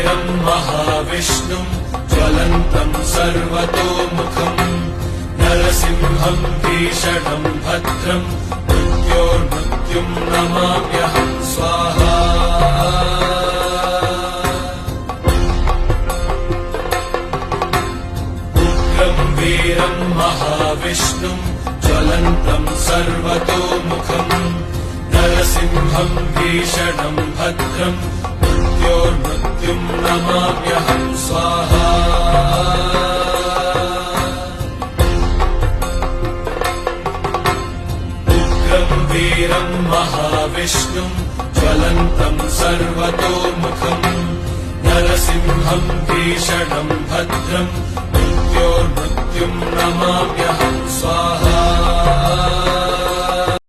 वीरम् महाविष्णुम् ज्वलन्तम् सर्वतोमुखम् नरसिंहम् भीषणम् भद्रम् मृत्योर्मृत्युम् नमाम्यहम् स्वाहा उग्रम् वीरम् महाविष्णुम् ज्वलन्तम् सर्वतोमुखम् नरसिंहम् भीषणम् भद्रम् मृत्योर्मृत्युम् नमाम्यहम् स्वाहा उग्रम् वीरम् महाविष्णुम् ज्वलन्तम् सर्वतोमुखम् नरसिंहम् भीषणम् भद्रम् मृत्योर्मृत्युम् नमाम्यहम् स्वाहा